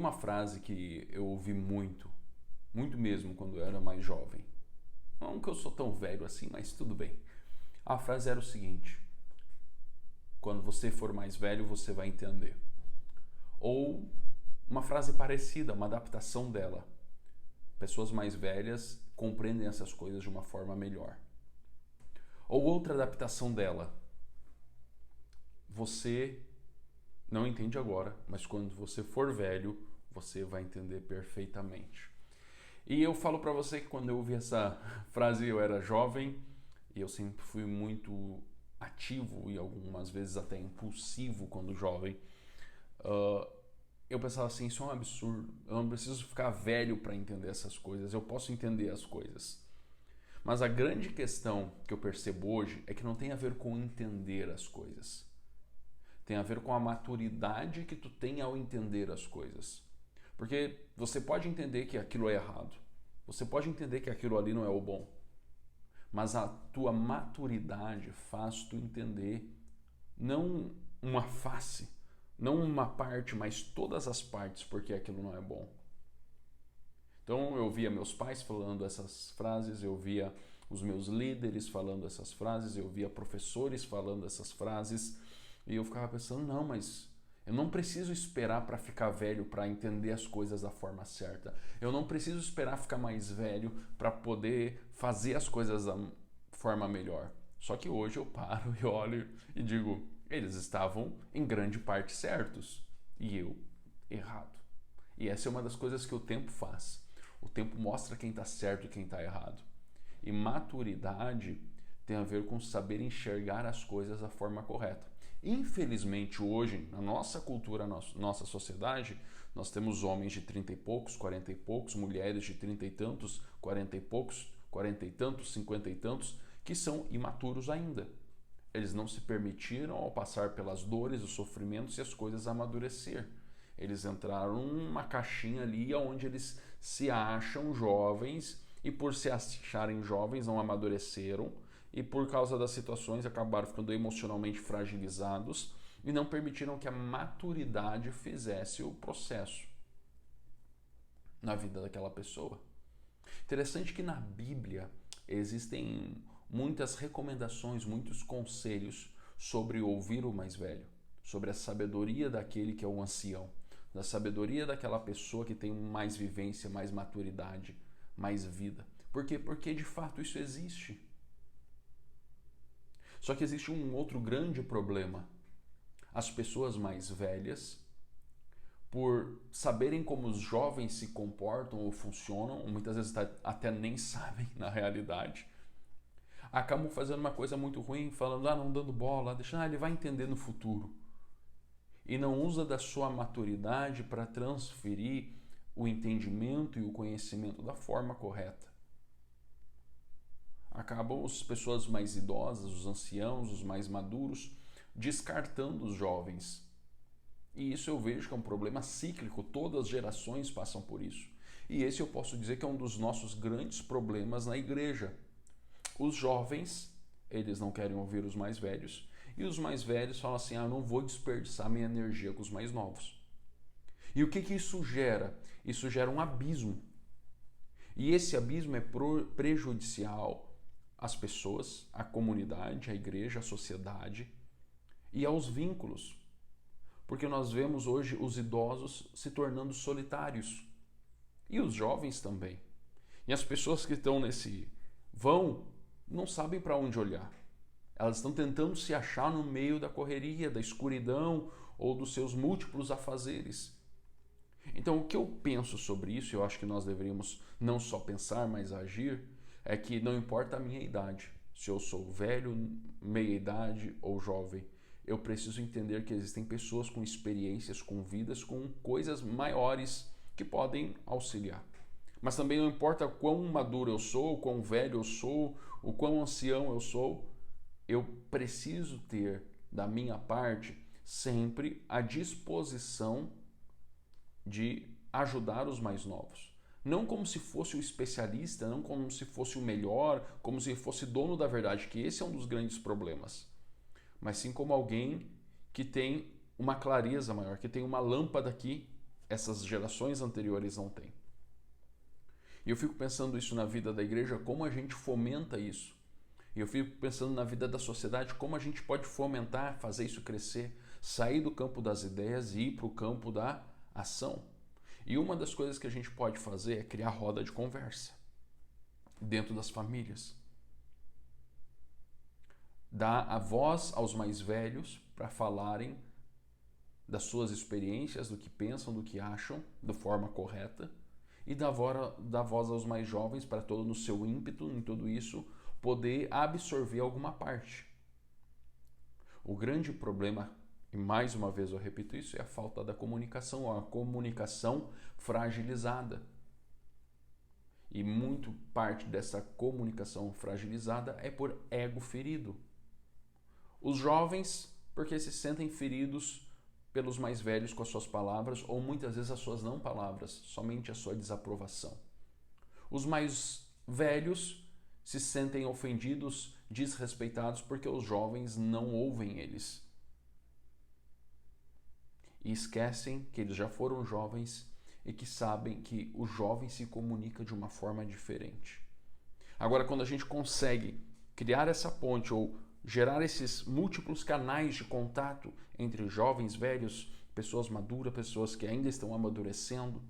uma frase que eu ouvi muito, muito mesmo quando eu era mais jovem. Não que eu sou tão velho assim, mas tudo bem. A frase era o seguinte: quando você for mais velho, você vai entender. Ou uma frase parecida, uma adaptação dela. Pessoas mais velhas compreendem essas coisas de uma forma melhor. Ou outra adaptação dela. Você não entende agora, mas quando você for velho, você vai entender perfeitamente. E eu falo para você que quando eu ouvi essa frase eu era jovem e eu sempre fui muito ativo e algumas vezes até impulsivo quando jovem. Eu pensava assim, isso é um absurdo. Eu não preciso ficar velho para entender essas coisas. Eu posso entender as coisas. Mas a grande questão que eu percebo hoje é que não tem a ver com entender as coisas. Tem a ver com a maturidade que tu tem ao entender as coisas. Porque você pode entender que aquilo é errado. Você pode entender que aquilo ali não é o bom. Mas a tua maturidade faz tu entender não uma face, não uma parte, mas todas as partes, porque aquilo não é bom. Então eu via meus pais falando essas frases, eu via os meus líderes falando essas frases, eu via professores falando essas frases, e eu ficava pensando, não, mas eu não preciso esperar para ficar velho para entender as coisas da forma certa. Eu não preciso esperar ficar mais velho para poder fazer as coisas da forma melhor. Só que hoje eu paro e olho e digo, eles estavam em grande parte certos e eu errado. E essa é uma das coisas que o tempo faz. O tempo mostra quem está certo e quem está errado. E maturidade tem a ver com saber enxergar as coisas da forma correta. Infelizmente hoje, na nossa cultura, na nossa sociedade, nós temos homens de 30 e poucos, 40 e poucos, mulheres de 30 e tantos, 40 e poucos, 40 e tantos, 50 e tantos, que são imaturos ainda. Eles não se permitiram, ao passar pelas dores, os sofrimentos e as coisas, amadurecer. Eles entraram numa caixinha ali onde eles se acham jovens e por se acharem jovens não amadureceram e por causa das situações acabaram ficando emocionalmente fragilizados e não permitiram que a maturidade fizesse o processo na vida daquela pessoa. Interessante que na Bíblia existem muitas recomendações, muitos conselhos sobre ouvir o mais velho, sobre a sabedoria daquele que é o ancião, da sabedoria daquela pessoa que tem mais vivência, mais maturidade, mais vida. Por quê? Porque de fato isso existe. Só que existe um outro grande problema. As pessoas mais velhas, por saberem como os jovens se comportam ou funcionam, muitas vezes até nem sabem na realidade, acabam fazendo uma coisa muito ruim, falando, não dando bola, deixando, ele vai entender no futuro. E não usa da sua maturidade para transferir o entendimento e o conhecimento da forma correta. Acabam as pessoas mais idosas, os anciãos, os mais maduros, descartando os jovens. E isso eu vejo que é um problema cíclico, todas as gerações passam por isso. E esse eu posso dizer que é um dos nossos grandes problemas na igreja. Os jovens, eles não querem ouvir os mais velhos. E os mais velhos falam assim, eu não vou desperdiçar minha energia com os mais novos. E o que isso gera? Isso gera um abismo. E esse abismo é prejudicial às pessoas, à comunidade, à igreja, à sociedade e aos vínculos. Porque nós vemos hoje os idosos se tornando solitários. E os jovens também. E as pessoas que estão nesse vão não sabem para onde olhar. Elas estão tentando se achar no meio da correria, da escuridão ou dos seus múltiplos afazeres. Então, o que eu penso sobre isso, eu acho que nós deveríamos não só pensar, mas agir, é que não importa a minha idade, se eu sou velho, meia idade ou jovem, eu preciso entender que existem pessoas com experiências, com vidas, com coisas maiores que podem auxiliar. Mas também não importa quão maduro eu sou, o quão velho eu sou, o quão ancião eu sou, eu preciso ter, da minha parte, sempre a disposição de ajudar os mais novos. Não como se fosse o especialista, não como se fosse o melhor, como se fosse dono da verdade, que esse é um dos grandes problemas. Mas sim como alguém que tem uma clareza maior, que tem uma lâmpada aqui essas gerações anteriores não têm. E eu fico pensando isso na vida da igreja, como a gente fomenta isso. E eu fico pensando na vida da sociedade, como a gente pode fomentar, fazer isso crescer, sair do campo das ideias e ir para o campo da ação. E uma das coisas que a gente pode fazer é criar roda de conversa dentro das famílias. Dar a voz aos mais velhos para falarem das suas experiências, do que pensam, do que acham, da forma correta, e dar voz aos mais jovens para todo no seu ímpeto, em tudo isso, poder absorver alguma parte. O grande problema, e mais uma vez eu repito isso, é a falta da comunicação, a comunicação fragilizada. E muito parte dessa comunicação fragilizada é por ego ferido. Os jovens, porque se sentem feridos pelos mais velhos com as suas palavras, ou muitas vezes as suas não palavras, somente a sua desaprovação. Os mais velhos se sentem ofendidos, desrespeitados, porque os jovens não ouvem eles. E esquecem que eles já foram jovens e que sabem que o jovem se comunica de uma forma diferente. Agora, quando a gente consegue criar essa ponte ou gerar esses múltiplos canais de contato entre jovens, velhos, pessoas maduras, pessoas que ainda estão amadurecendo,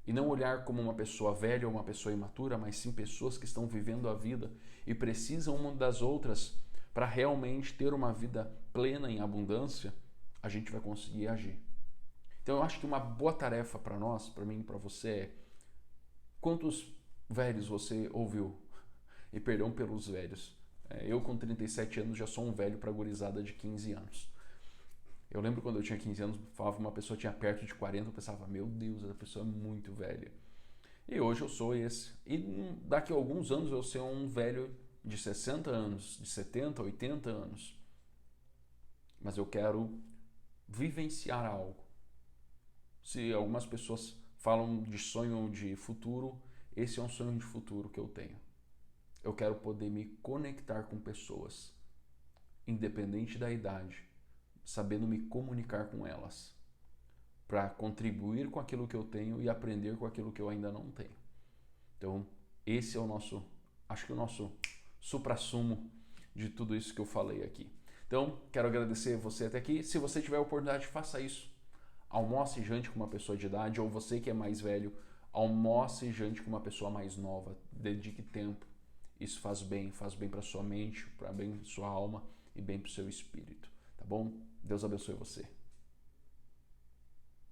e não olhar como uma pessoa velha ou uma pessoa imatura, mas sim pessoas que estão vivendo a vida e precisam uma das outras para realmente ter uma vida plena em abundância, a gente vai conseguir agir. Então eu acho que uma boa tarefa para nós, para mim e para você é: quantos velhos você ouviu? E perdão pelos velhos. Eu com 37 anos já sou um velho para gurizada de 15 anos. Eu lembro quando eu tinha 15 anos, falava que uma pessoa tinha perto de 40, eu pensava, meu Deus, essa pessoa é muito velha. E hoje eu sou esse. E daqui a alguns anos eu vou ser um velho de 60 anos, de 70, 80 anos. Mas eu quero vivenciar algo. Se algumas pessoas falam de sonho de futuro, esse é um sonho de futuro que eu tenho. Eu quero poder me conectar com pessoas, independente da idade, sabendo me comunicar com elas, para contribuir com aquilo que eu tenho e aprender com aquilo que eu ainda não tenho. Então, esse é o nosso, acho que o nosso suprassumo de tudo isso que eu falei aqui. Então, quero agradecer você até aqui. Se você tiver a oportunidade, faça isso. Almoce e jante com uma pessoa de idade, ou você que é mais velho, almoce e jante com uma pessoa mais nova. Dedique tempo. Isso faz bem para sua mente, para bem para sua alma e bem para o seu espírito. Tá bom? Deus abençoe você.